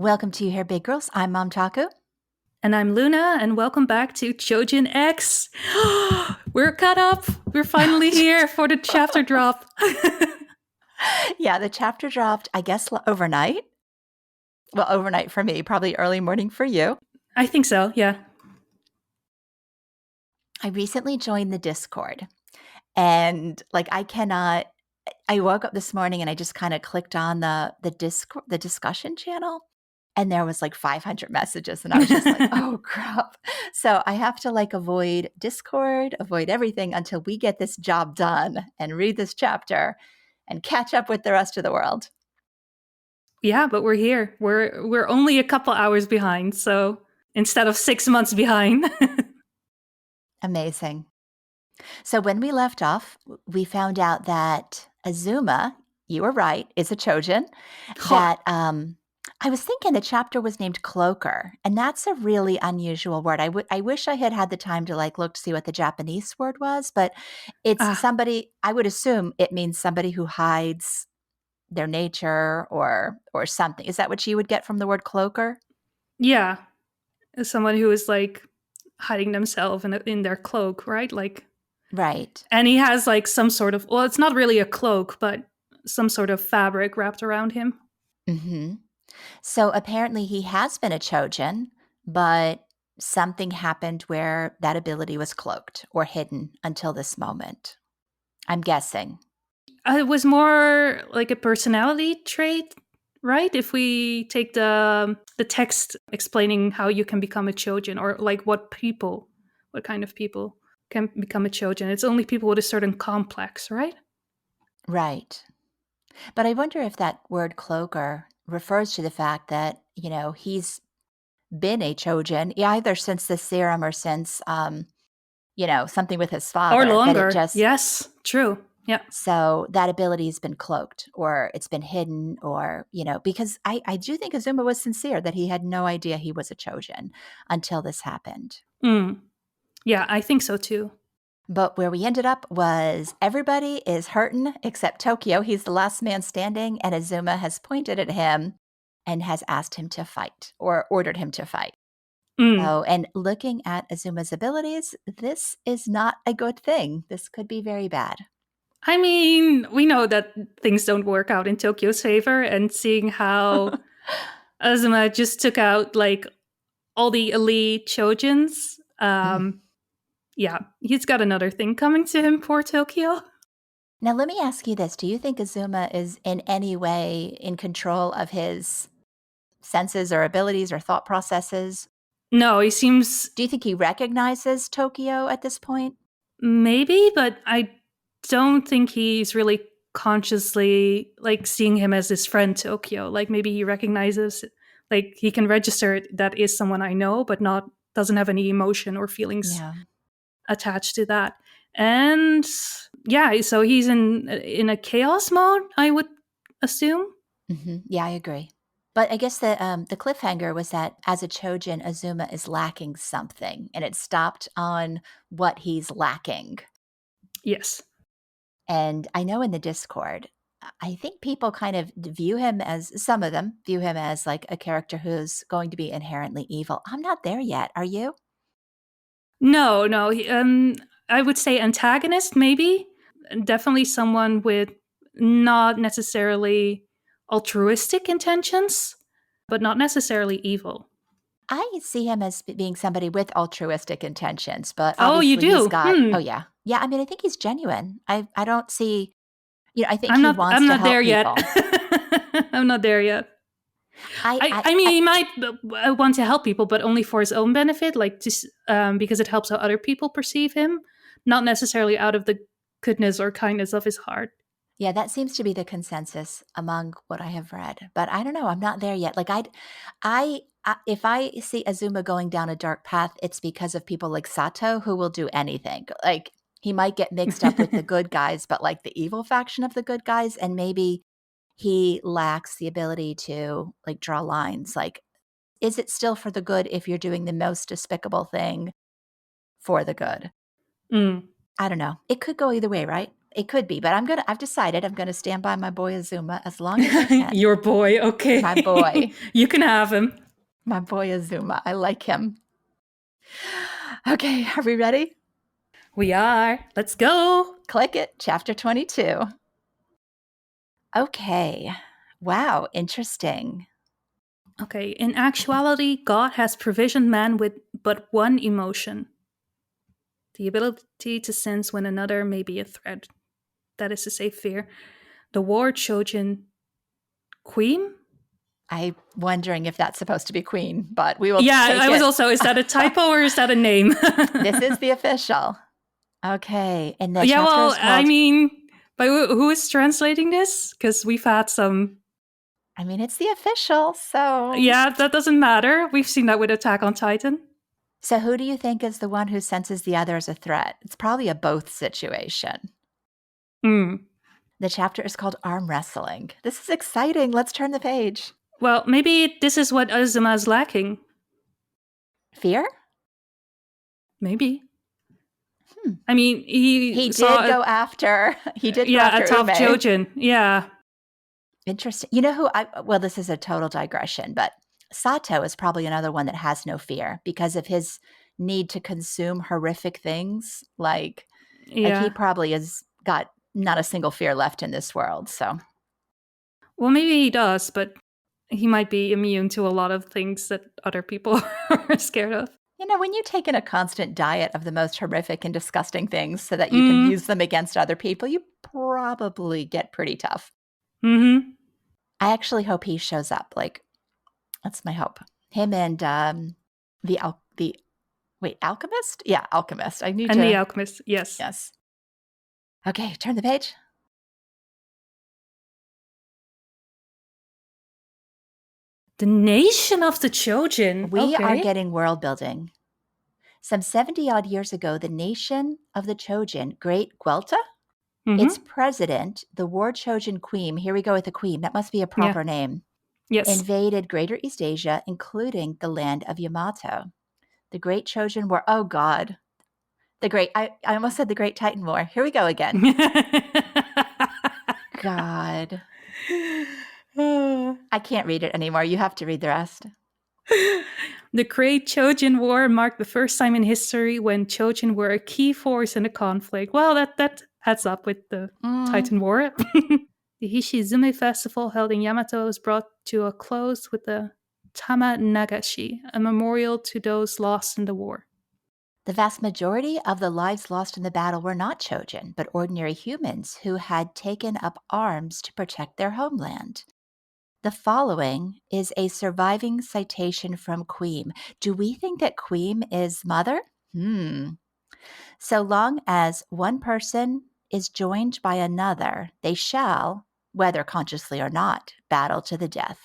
Welcome to You Here Big Girls. I'm Momtaku. And I'm Luna, and welcome back to Choujin X. We're caught up. We're finally here for the chapter drop. Yeah, the chapter dropped, I guess, overnight. Well, overnight for me, probably early morning for you. I think so, yeah. I recently joined the Discord, and I woke up this morning and I just kind of clicked on the discussion channel, and there was like 500 messages, and I was just like, oh crap. So I have to avoid Discord, avoid everything until we get this job done and read this chapter and catch up with the rest of the world. Yeah, but we're here. We're only a couple hours behind, so instead of 6 months behind. Amazing. So when we left off, we found out that Azuma, you were right, is a Choujin. That I was thinking the chapter was named Cloaker, and that's a really unusual word. I wish I had the time to look to see what the Japanese word was, but it's somebody. I would assume it means somebody who hides their nature or something. Is that what you would get from the word cloaker? Yeah, someone who is hiding themselves in their cloak, right? Right. And he has some sort of, well, it's not really a cloak, but some sort of fabric wrapped around him. Mm-hmm. So apparently he has been a Choujin, but something happened where that ability was cloaked or hidden until this moment. I'm guessing. It was more like a personality trait, right? If we take the text explaining how you can become a Choujin, or what kind of people can become a Choujin. It's only people with a certain complex, right? Right. But I wonder if that word cloaker refers to the fact that, he's been a Choujin either since the serum or since, something with his father. Or longer. That it just, yes, true. Yeah. So that ability has been cloaked or it's been hidden or, because I do think Azuma was sincere that he had no idea he was a Choujin until this happened. Yeah, I think so too. But where we ended up was everybody is hurting except Tokyo. He's the last man standing, and Azuma has pointed at him and has asked him to fight or ordered him to fight. So, and looking at Azuma's abilities, this is not a good thing. This could be very bad. I mean, we know that things don't work out in Tokyo's favor, and seeing how Azuma just took out all the elite Choujins, yeah, he's got another thing coming to him, poor Tokyo. Now, let me ask you this. Do you think Azuma is in any way in control of his senses or abilities or thought processes? No, he seems... Do you think he recognizes Tokyo at this point? Maybe, but I don't think he's really consciously seeing him as his friend Tokyo. Maybe he recognizes, he can register that is someone I know, but doesn't have any emotion or feelings attached to that. And yeah, so he's in a chaos mode, I would assume. Mm-hmm. Yeah, I agree. But I guess the cliffhanger was that as a Choujin, Azuma is lacking something, and it stopped on what he's lacking. Yes. And I know in the Discord, I think people kind of view him as, some of them view him as a character who's going to be inherently evil. I'm not there yet. Are you? No. I would say antagonist, maybe. Definitely someone with not necessarily altruistic intentions, but not necessarily evil. I see him as being somebody with altruistic intentions, but obviously you do? He's got, oh yeah. Yeah, I mean, I think he's genuine. I don't see, I think I'm he not, wants I'm to not help there people. Yet. I'm not there yet. I mean, he might want to help people, but only for his own benefit, because it helps how other people perceive him, not necessarily out of the goodness or kindness of his heart. Yeah, that seems to be the consensus among what I have read. But I don't know. I'm not there yet. If I see Azuma going down a dark path, it's because of people like Sato who will do anything. He might get mixed up with the good guys, but the evil faction of the good guys, and maybe he lacks the ability to draw lines. Is it still for the good if you're doing the most despicable thing for the good? I don't know. It could go either way, right? It could be, but I've decided I'm gonna stand by my boy Azuma as long as I can. Your boy, okay. My boy. You can have him. My boy Azuma. I like him. Okay, are we ready? We are. Let's go. Click it. Chapter 22. Okay. Wow, interesting. Okay, in actuality, God has provisioned man with but one emotion, the ability to sense when another may be a threat. That is to say, fear. The war Choujin Queem? I'm wondering if that's supposed to be Queen, but we will Yeah, take I was it. also, is that a typo or is that a name? This is the official. Okay, and the yeah, chapter well, is called... I mean, but who is translating this? Because we've had some... I mean, it's the official, so... Yeah, that doesn't matter. We've seen that with Attack on Titan. So who do you think is the one who senses the other as a threat? It's probably a both situation. Hmm. The chapter is called Arm Wrestling. This is exciting. Let's turn the page. Well, maybe this is what Azuma is lacking. Fear? Maybe. I mean, He did go after a top Ume. Kyojin. Yeah. Interesting. You know who well, this is a total digression, but Sato is probably another one that has no fear because of his need to consume horrific things. Like he probably has got not a single fear left in this world. So, well, maybe he does, but he might be immune to a lot of things that other people are scared of. You know, when you take in a constant diet of the most horrific and disgusting things so that you can use them against other people, you probably get pretty tough. Mm-hmm. I actually hope he shows up. Like, that's my hope. Him and the Alchemist? Yeah, Alchemist. The Alchemist, yes. Yes. Okay, turn the page. The nation of the Choujin. We are getting world building. Some 70-odd years ago, the nation of the Choujin, Great Guelta, its president, the war Choujin Queem, here we go with the Queem, that must be a proper name, invaded Greater East Asia, including the land of Yamato. The Great Choujin War, oh God. I almost said the Great Titan War. Here we go again. God. I can't read it anymore. You have to read the rest. The Great Choujin War marked the first time in history when Choujin were a key force in the conflict. Well, that adds up with the Titan War. The Hishizume festival held in Yamato was brought to a close with the Tama Nagashi, a memorial to those lost in the war. The vast majority of the lives lost in the battle were not Choujin, but ordinary humans who had taken up arms to protect their homeland. The following is a surviving citation from Queem. Do we think that Queem is mother? So long as one person is joined by another, they shall, whether consciously or not, battle to the death.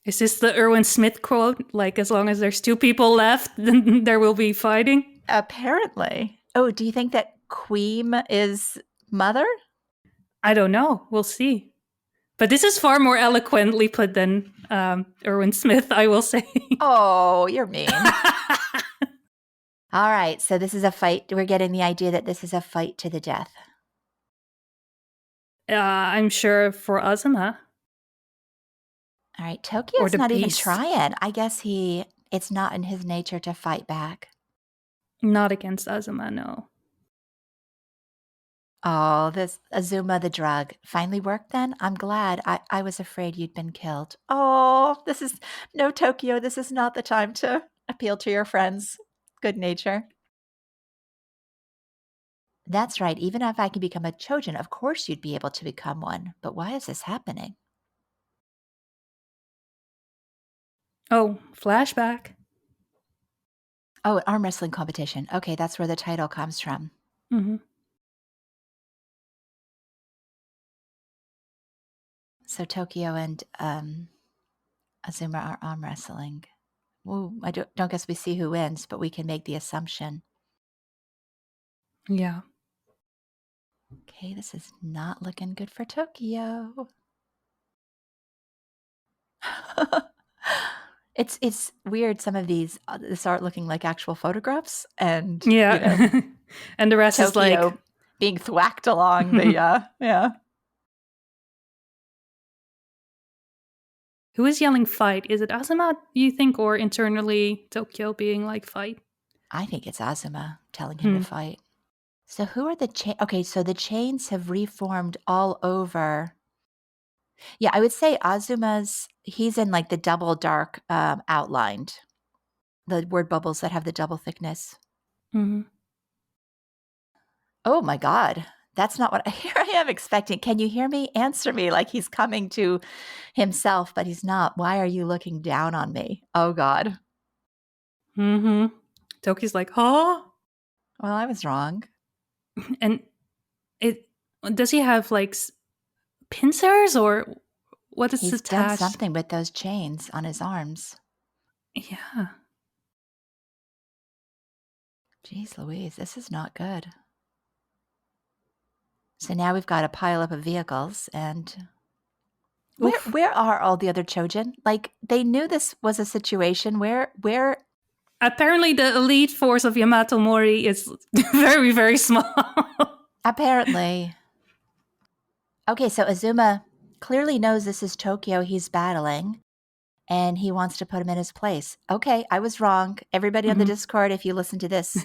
Is this the Erwin Smith quote? Like, as long as there's two people left, then there will be fighting? Apparently. Oh, do you think that Queem is mother? I don't know. We'll see. But this is far more eloquently put than Erwin Smith, I will say. Oh, you're mean. All right, so this is a fight. We're getting the idea that this is a fight to the death. I'm sure for Azuma. All right, Tokyo's not even trying. I guess it's not in his nature to fight back. Not against Azuma, no. Oh, this Azuma the drug finally worked then? I'm glad. I was afraid you'd been killed. Oh, no, Tokyo. This is not the time to appeal to your friends' good nature. That's right. Even if I can become a Choujin, of course you'd be able to become one. But why is this happening? Oh, flashback. Oh, an arm wrestling competition. Okay, that's where the title comes from. Mm-hmm. So Tokyo and Azuma are arm wrestling. Ooh, I don't guess we see who wins, but we can make the assumption. Yeah. Okay, this is not looking good for Tokyo. It's weird. Some of this art looking like actual photographs, and and the rest Tokyo is like being thwacked along the, yeah. Who is yelling fight? Is it Azuma, you think, or internally Tokyo being like fight? I think it's Azuma telling him to Hmm. fight. So who are the okay, so the chains have reformed all over. Yeah, I would say he's in like the double dark outlined, the word bubbles that have the double thickness. Hmm. Oh my God. That's not what here I am expecting. Can you hear me? Answer me like he's coming to himself, but he's not. Why are you looking down on me? Oh God. Hmm. Tokyo's like, huh? Well, I was wrong. And it does he have like pincers or what is He's done attached? something with those chains on his arms. Yeah. Jeez Louise, this is not good. So now we've got a pile up of vehicles and Oof. where are all the other Choujin? Like they knew this was a situation where Apparently, the elite force of Yamato Mori is very, very small. apparently. Okay, so Azuma clearly knows this is Tokyo he's battling and he wants to put him in his place. Okay, I was wrong. Everybody on the Mhm. Discord, if you listen to this,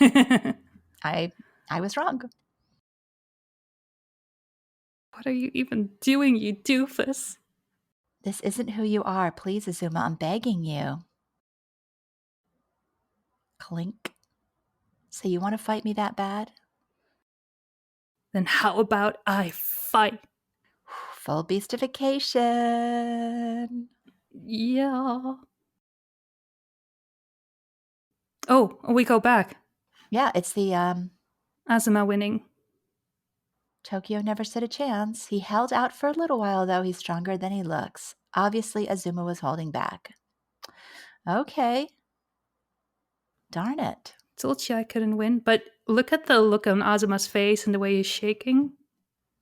I was wrong. What are you even doing, you doofus? This isn't who you are. Please, Azuma, I'm begging you. Clink. So you want to fight me that bad? Then how about I fight? Full beastification. Yeah. Oh, we go back. Yeah, it's the Azuma winning. Tokyo never stood a chance. He held out for a little while, though. He's stronger than he looks. Obviously, Azuma was holding back. Okay. Darn it. Told you I couldn't win, but look at the look on Azuma's face and the way he's shaking.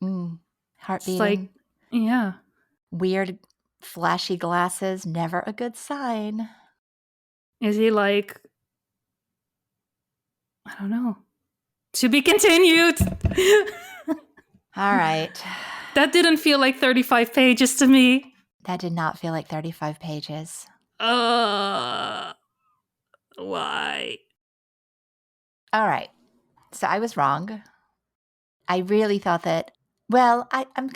Heart It's like, beating. yeah. Weird, flashy glasses. Never a good sign. Is he like, I don't know. To be continued. All right. That didn't feel like 35 pages to me. That did not feel like 35 pages. Why? All right. So I was wrong. I really thought that. Well, I'm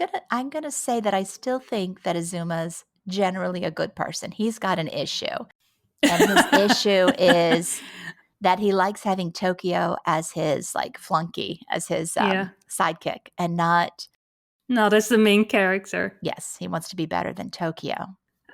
gonna say that I still think that Azuma's generally a good person. He's got an issue, and his issue is that he likes having Tokyo as his like flunky, as his Yeah. sidekick, and not. No, that's the main character. Yes, he wants to be better than Tokyo.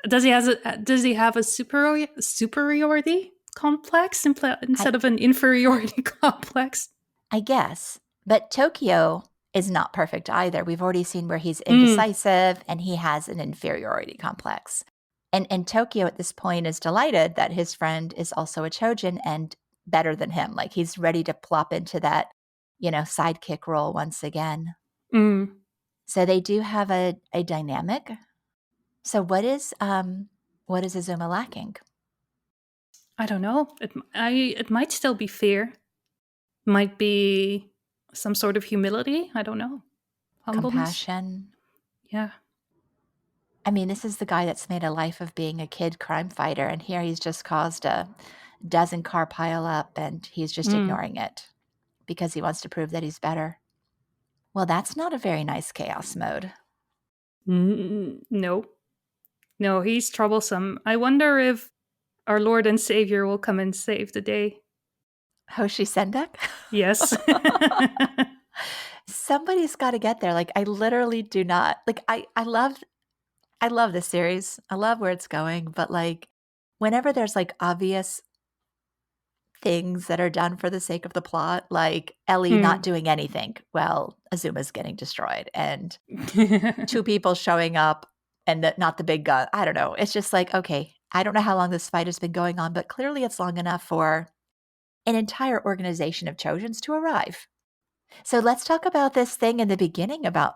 Does he have a superiority complex I instead of an inferiority complex? I guess, but Tokyo is not perfect either. We've already seen where he's Mm. indecisive and he has an inferiority complex. And Tokyo at this point is delighted that his friend is also a Choujin and better than him. Like he's ready to plop into that, sidekick role once again. Mm. So they do have a dynamic. So what is Azuma lacking? I don't know. It might still be fear. Might be some sort of humility. I don't know. Humbleness. Compassion. Yeah. I mean, this is the guy that's made a life of being a kid crime fighter, and here he's just caused a dozen car pile up and he's just Mm. ignoring it because he wants to prove that he's better. Well, that's not a very nice chaos mode. No. No, he's troublesome. I wonder if our Lord and Savior will come and save the day. Hoshi Sendek? Yes. Somebody's got to get there. Like I literally do not. Like I love this series. I love where it's going, but like whenever there's like obvious things that are done for the sake of the plot, like Ellie not Mm. doing anything, well, Azuma's getting destroyed and two people showing up and not the big gun. I don't know. It's just like, okay, I don't know how long this fight has been going on, but clearly it's long enough for an entire organization of Chojins to arrive. So let's talk about this thing in the beginning about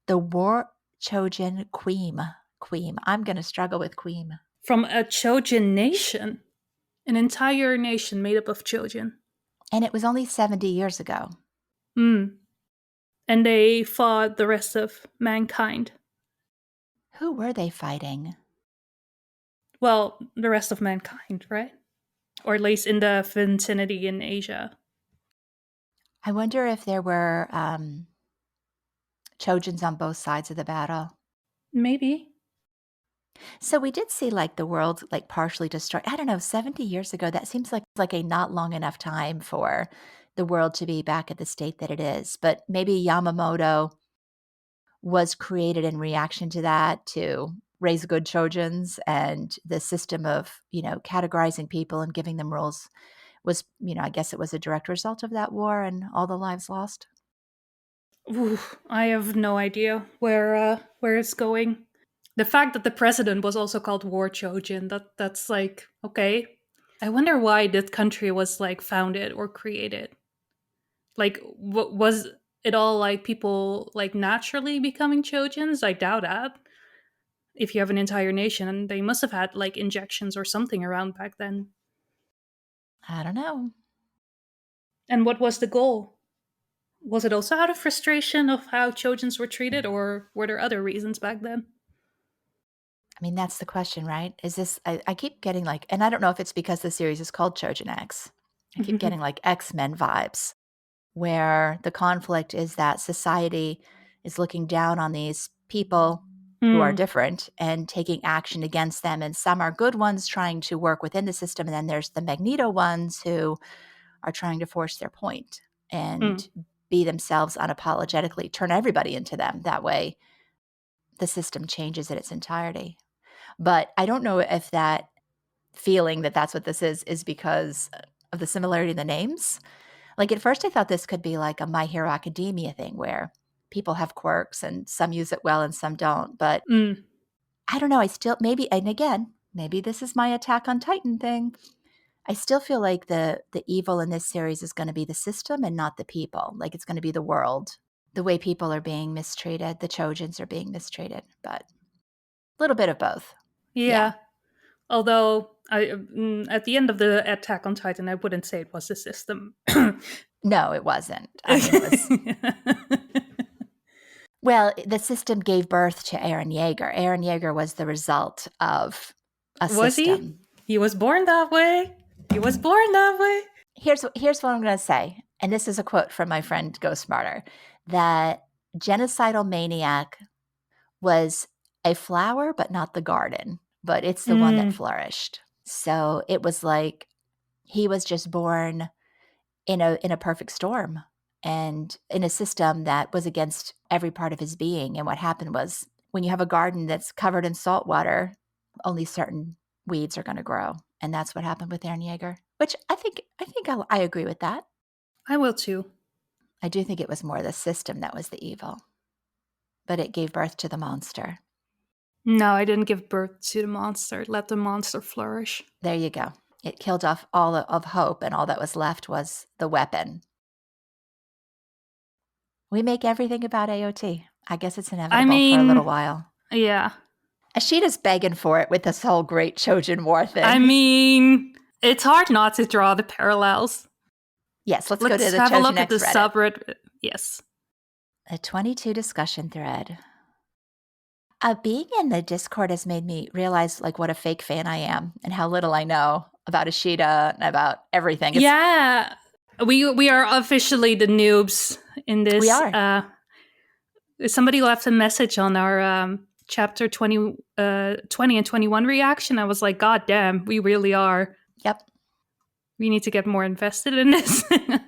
the War Chojin Queem. Queem. I'm going to struggle with Queem. From a Choujin nation. An entire nation made up of Choujin. And it was only 70 years ago. Mm. and they fought the rest of mankind. Who were they fighting? Well, the rest of mankind, right? Or at least in the vicinity in Asia. I wonder if there were Chojins on both sides of the battle. Maybe. So we did see like the world like partially destroyed. I don't know, 70 years ago, that seems like a not long enough time for the world to be back at the state that it is. But maybe Yamamoto was created in reaction to that to raise good Chojins, and the system of, categorizing people and giving them roles was, I guess it was a direct result of that war and all the lives lost. Ooh, I have no idea where it's going. The fact that the president was also called War Choujin, that's like, okay. I wonder why that country was like founded or created. Like, was it all like people like naturally becoming Chojins? I doubt that. If you have an entire nation, and they must have had like injections or something around back then. I don't know. And what was the goal? Was it also out of frustration of how Chojins were treated, or were there other reasons back then? I mean, that's the question, right? Is this, I keep getting like, and I don't know if it's because the series is called Chojin X. I keep getting like X-Men vibes, where the conflict is that society is looking down on these people who are Mm, different and taking action against them. And some are good ones trying to work within the system. And then there's the Magneto ones who are trying to force their point mm. and be themselves unapologetically, turn everybody into them. That way, the system changes in its entirety. But I don't know if that feeling that that's what this is because of the similarity in the names. Like, at first I thought this could be like a My Hero Academia thing where people have quirks and some use it well and some don't. But Mm. I don't know. I still maybe, and again, maybe this is my Attack on Titan thing. I still feel like the evil in this series is going to be the system and not the people. Like, it's going to be the world, the way people are being mistreated, the Chojins are being mistreated, but a little bit of both. Yeah. Yeah. Although at the end of the Attack on Titan, I wouldn't say it was the system. No, it wasn't. I mean, it was, well, the system gave birth to Aaron Yeager. Aaron Yeager was the result of a Was he? system. He was born that way. He was born that way. Here's what I'm going to say, and this is a quote from my friend Ghost Smarter, that genocidal maniac was a flower, but not the garden, but it's the one that Mm. flourished. So it was like he was just born in a perfect storm and in a system that was against every part of his being. And what happened was, when you have a garden that's covered in salt water, only certain weeds are going to grow, and that's what happened with Aaron Yeager. Which I agree with that. I will too. I do think it was more the system that was the evil, but it gave birth to the monster. No, I didn't give birth to the monster. Let the monster flourish. There you go. It killed off all of hope, and all that was left was the weapon. We make everything about AOT. I guess it's I inevitable for a little mean, while. yeah. Ashida's begging for it with this whole great Chojin War I thing. mean, it's hard not to draw the parallels. Yes, let's go to Let's the have a Chojin look at the X Reddit. subreddit. Yes. A 22 discussion thread. Being in the Discord has made me realize like what a fake fan I am and how little I know about Ashida and about everything. Yeah. We are officially the noobs in We this. are. Somebody left a message on our chapter 20, 20 and 21 reaction. I was like, God damn, we really are. Yep. We need to get more invested in this. All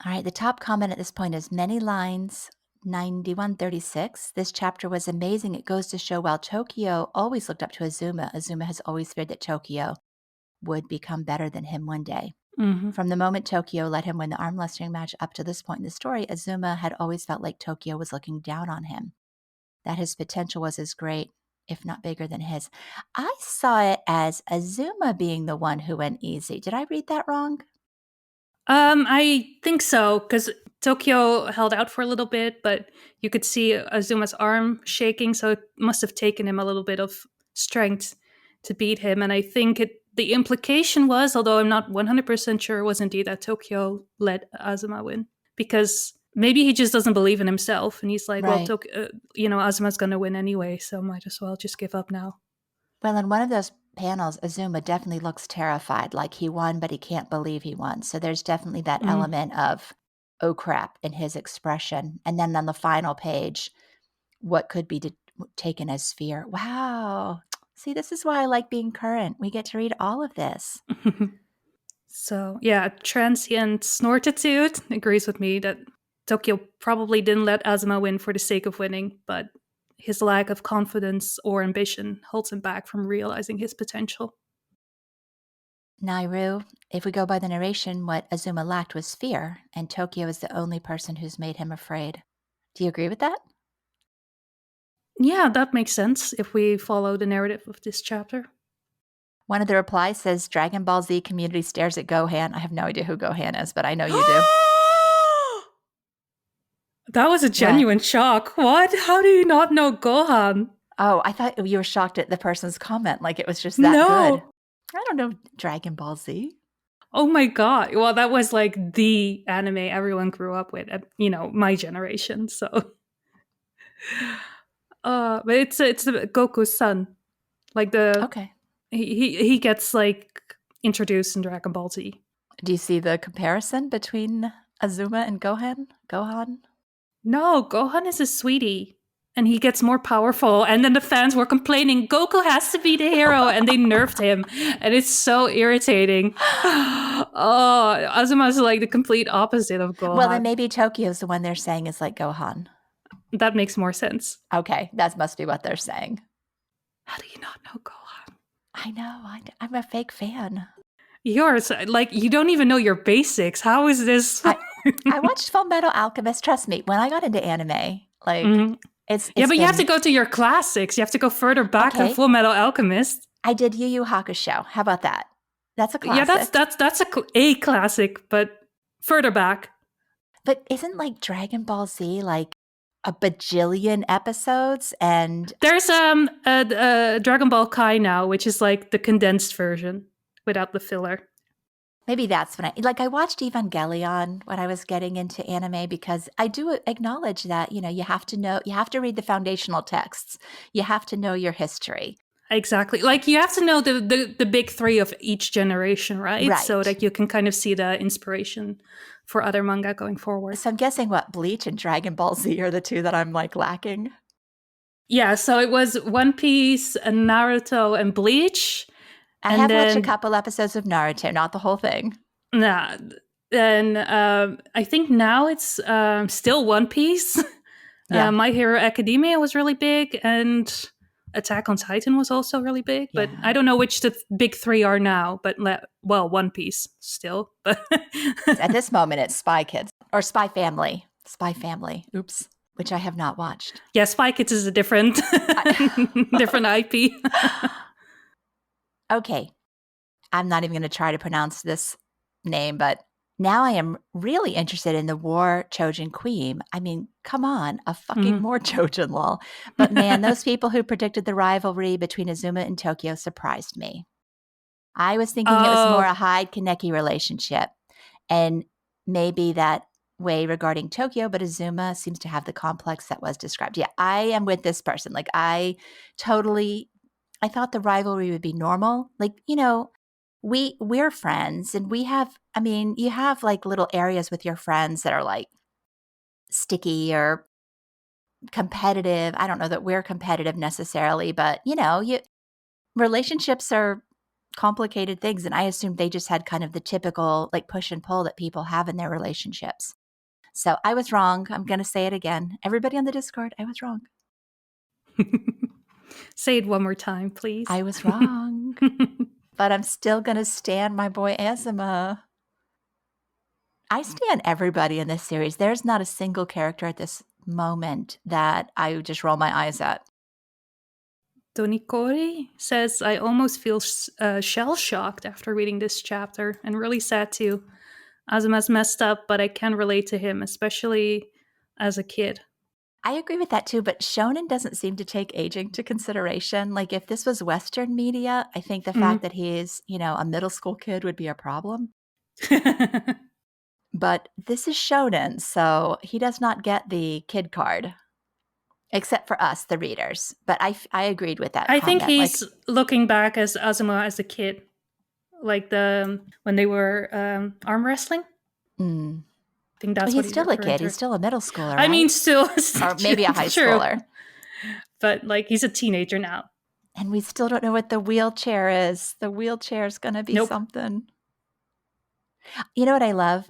right. The top comment at this point is many lines. 9136. This chapter was amazing. It goes to show while Tokyo always looked up to Azuma, Azuma has always feared that Tokyo would become better than him one day. Mm-hmm. From the moment Tokyo let him win the arm wrestling match up to this point in the story, Azuma had always felt like Tokyo was looking down on him, that his potential was as great, if not bigger than his. I saw it as Azuma being the one who went easy. Did I read that wrong? I think so, because Tokyo held out for a little bit, but you could see Azuma's arm shaking, so it must have taken him a little bit of strength to beat him. And I think the implication was, although I'm not 100% sure, was indeed that Tokyo let Azuma win. Because Maybe he just doesn't believe in himself, and he's like, well, Right. Azuma's going to win anyway, so might as well just give up now. Well, in one of those panels, Azuma definitely looks terrified, like he won, but he can't believe he won. So there's definitely that Mm. element of, oh crap, in his expression. And then on the final page, what could be taken as fear. Wow. See, this is why I like being current. We get to read all of this. So, yeah, Transient Snortitude agrees with me that Tokyo probably didn't let Azuma win for the sake of winning, but his lack of confidence or ambition holds him back from realizing his potential. Nairu, if we go by the narration, what Azuma lacked was fear, and Tokyo is the only person who's made him afraid. Do you agree with that? Yeah, that makes sense if we follow the narrative of this chapter. One of the replies says Dragon Ball Z community stares at Gohan. I have no idea who Gohan is, but I know you do. That was a What? genuine shock. What? How do you not know Gohan? Oh, I thought you were shocked at the person's comment, like it was just that good. No. I don't know Dragon Ball Z. Oh my god. Well, that was like the anime everyone grew up with at, my generation. So but it's the Goku's son. Like Okay. he gets like introduced in Dragon Ball Z. Do you see the comparison between Azuma and Gohan? Gohan? No, Gohan is a sweetie. And he gets more powerful. And then the fans were complaining, Goku has to be the hero. And they nerfed him. And it's so irritating. Oh, Azuma is like the complete opposite of Gohan. Well, then maybe Tokyo's the one they're saying is like Gohan. That makes more sense. Okay, that must be what they're saying. How do you not know Gohan? I know. I'm a fake fan. Yours, like, you don't even know your basics. How is this? I watched Full Metal Alchemist. Trust me, when I got into anime, like, it's yeah, but been... you have to go to your classics. You have to go further back than Full Metal Alchemist. I did Yu Yu Hakusho. How about that? That's a classic. Yeah, that's a classic, but further back. But isn't like Dragon Ball Z like a bajillion episodes? And there's a Dragon Ball Kai now, which is like the condensed version without the filler. Maybe that's when I watched Evangelion when I was getting into anime, because I do acknowledge that, you have to read the foundational texts. You have to know your history. Exactly. Like you have to know the big three of each generation, right? So that you can kind of see the inspiration for other manga going forward. So I'm guessing Bleach and Dragon Ball Z are the two that I'm like lacking. Yeah, so it was One Piece, and Naruto, and Bleach. I have watched a couple episodes of Naruto, not the whole thing. Nah, and I think now it's still One Piece. Yeah. My Hero Academia was really big, and Attack on Titan was also really big. But I don't know which the big three are now. But One Piece still. But at this moment, it's Spy Kids or Spy Family. Spy Family. Oops. Which I have not watched. Yeah, Spy Kids is a different IP. Okay. I'm not even going to try to pronounce this name, but now I am really interested in the war Choujin Queem. I mean, come on, a fucking more Choujin lol. But man, those people who predicted the rivalry between Azuma and Tokyo surprised me. I was thinking it was more a Hyde Kaneki relationship, and maybe that way regarding Tokyo, but Azuma seems to have the complex that was described. Yeah, I am with this person. Like I thought the rivalry would be normal. Like, we're friends, and you have like little areas with your friends that are like sticky or competitive. I don't know that we're competitive necessarily, but relationships are complicated things. And I assumed they just had kind of the typical like push and pull that people have in their relationships. So I was wrong. I'm going to say it again. Everybody on the Discord, I was wrong. Say it one more time, please. I was wrong. But I'm still going to stand my boy Azuma. I stand everybody in this series. There's not a single character at this moment that I would just roll my eyes at. Tonikori says, I almost feel shell-shocked after reading this chapter, and really sad too. Azuma's messed up, but I can relate to him, especially as a kid. I agree with that too, but shonen doesn't seem to take aging into consideration. Like if this was Western media, I think the fact that he is, a middle school kid would be a problem. But this is shonen, so he does not get the kid card, except for us, the readers. But I agreed with that I think comment. Like, he's looking back as Azuma as a kid, like when they were arm wrestling. mm, I think well, that's what he's he's still a referring kid. to. He's still a middle schooler, I mean, right? still, Or maybe a high true, schooler. but like he's a teenager now. And we still don't know what the wheelchair is. The wheelchair is going to be Nope. something. You know what I love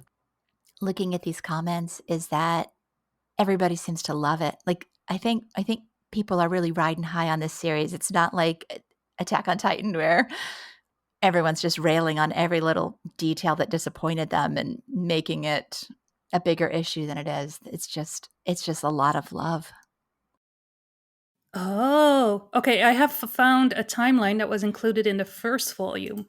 looking at these comments is that everybody seems to love it. Like I think people are really riding high on this series. It's not like Attack on Titan where everyone's just railing on every little detail that disappointed them and making it a bigger issue than it is. It's just a lot of love. Oh, okay. I have found a timeline that was included in the first volume.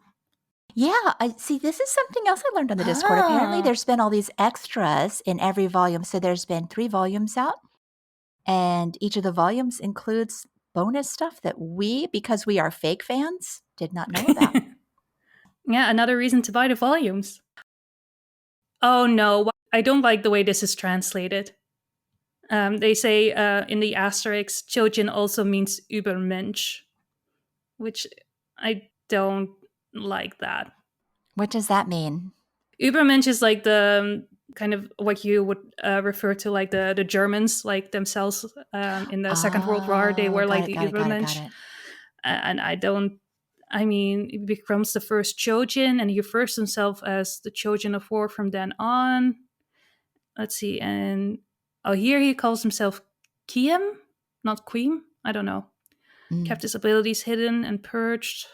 Yeah, I see. This is something else I learned on the Discord. Apparently, Ah. there's been all these extras in every volume. So there's been 3 volumes out, and each of the volumes includes bonus stuff that we, because we are fake fans, did not know about. Yeah, another reason to buy the volumes. Oh no, I don't like the way this is translated. They say in the asterisk, Choujin also means Übermensch, which I don't like that. What does that mean? Übermensch is like the kind of what you would refer to like the Germans, like themselves in the Second World War. They Oh, were got like it, the got it, got it, got Übermensch. it. And I don't. I mean, he becomes the first Choujin, and he refers himself as the Choujin of War from then on. Let's see, and here he calls himself Kiem, not Queem. I don't know. Mm. Kept his abilities hidden and purged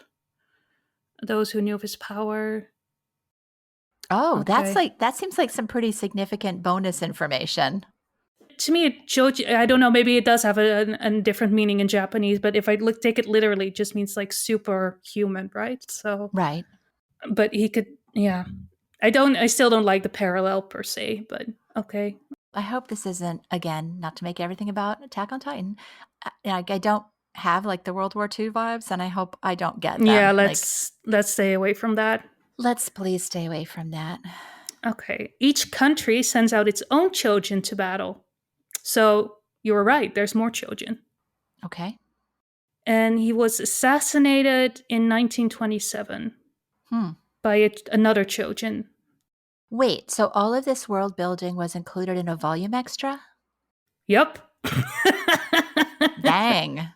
those who knew of his power. Oh, Okay. that seems like some pretty significant bonus information. To me, Choujin, I don't know, maybe it does have a different meaning in Japanese, but if I take it literally, it just means like superhuman, right? So, Right. but he could, yeah. I still don't like the parallel per se, but okay. I hope this isn't, again, not to make everything about Attack on Titan. I don't have like the World War II vibes, and I hope I don't get Yeah, them. Like, let's stay away from that. let's please stay away from that. Okay. Each country sends out its own Choujin to battle. So you were right, there's more Choujin. Okay. And he was assassinated in 1927 Hmm. by another Choujin. Wait, so all of this world building was included in a volume extra? Yep. Dang.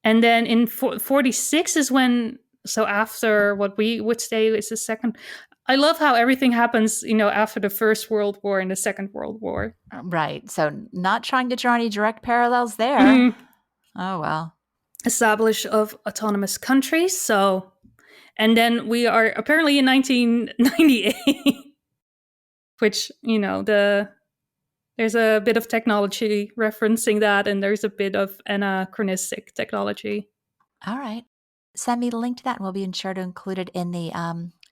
And then in 46 is when, so after what we would say is the second. I love how everything happens, after the First World War and the Second World War. Right. So not trying to draw any direct parallels there. Mm, Oh, well. establish of autonomous countries. So, and then we are apparently in 1998, which, there's a bit of technology referencing that, and there's a bit of anachronistic technology. All right. Send me the link to that, and we'll be sure to include it in the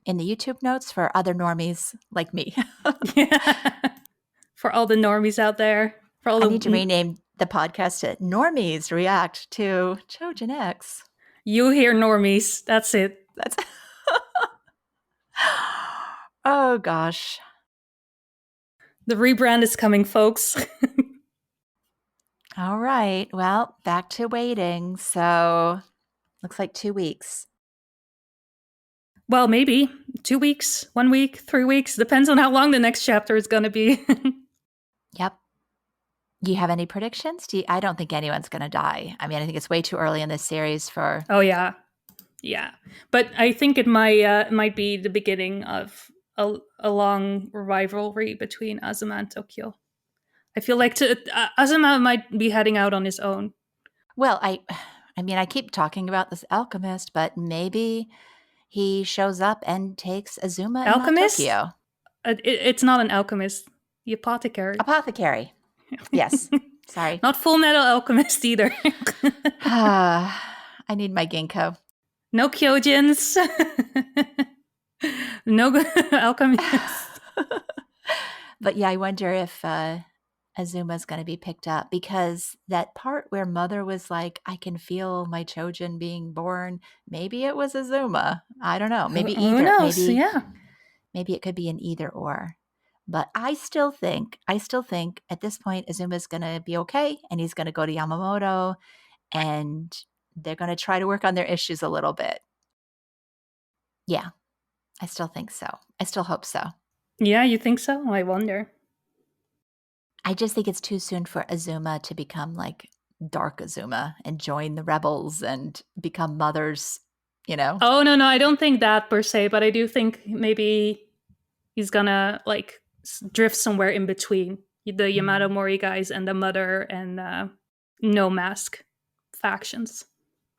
YouTube notes for other normies like me. Yeah. For all the normies out there. For all I the need to rename the podcast to Normies React to Choujin X. You hear normies. That's it. That's oh gosh. The rebrand is coming, folks. All right. Well, back to waiting. So looks like 2 weeks. Well, maybe 2 weeks, 1 week, 3 weeks. Depends on how long the next chapter is going to be. Yep. Do you have any predictions? I don't think anyone's going to die. I mean, I think it's way too early in this series for. Oh yeah, yeah. But I think it might be the beginning of a long rivalry between Azuma and Tokyo. I feel like Azuma might be heading out on his own. Well, I mean, I keep talking about this alchemist, but maybe he shows up and takes Azuma and not Alchemist? Tokyo. It's not an alchemist. The apothecary. Apothecary. Yes. Sorry. Not Full Metal Alchemist either. I need my ginkgo. No Kyojins. No alchemists. But yeah, I wonder if Azuma's going to be picked up, because that part where Mother was like, I can feel my Choujin being born, maybe it was Azuma. I don't know. Maybe Who either. knows? Yeah. Maybe it could be an either or. But I still think at this point Azuma's going to be okay and he's going to go to Yamamoto and they're going to try to work on their issues a little bit. Yeah, I still think so. I still hope so. Yeah, you think so? I wonder. I just think it's too soon for Azuma to become like Dark Azuma and join the rebels and become mothers, you know? Oh, no, I don't think that per se, but I do think maybe he's gonna like drift somewhere in between the Yamato Mori guys and the Mother and No Mask factions.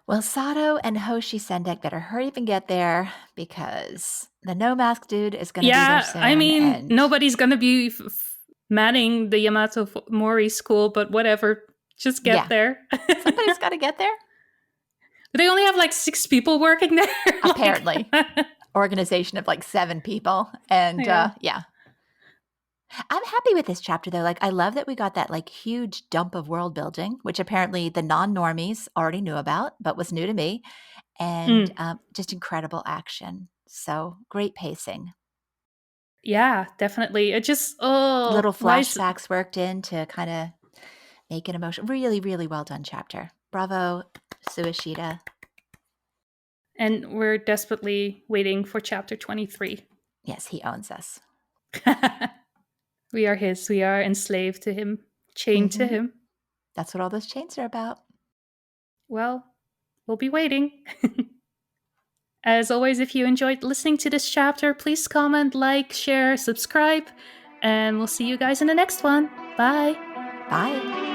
Well, Sato and Hoshi Sendek better hurry up and get there because the no mask dude is going to be there Yeah, I soon. mean, And nobody's gonna be manning the Yamato Mori school, but whatever. Just get yeah, there. somebody's got to get there. They only have like 6 people working there. Apparently, organization of like 7 people. And yeah. I'm happy with this chapter though. Like, I love that we got that like huge dump of world building, which apparently the non normies already knew about, but was new to me. And just incredible action. So great pacing. Yeah, definitely. It just Little flashbacks worked in to kind of make it emotional. Really, really well done chapter. Bravo, Suishida. And we're desperately waiting for chapter 23. Yes, he owns us. We are his. We are enslaved to him, chained to him. That's what all those chains are about. Well, we'll be waiting. As always, if you enjoyed listening to this chapter, please comment, like, share, subscribe, and we'll see you guys in the next one. Bye. Bye.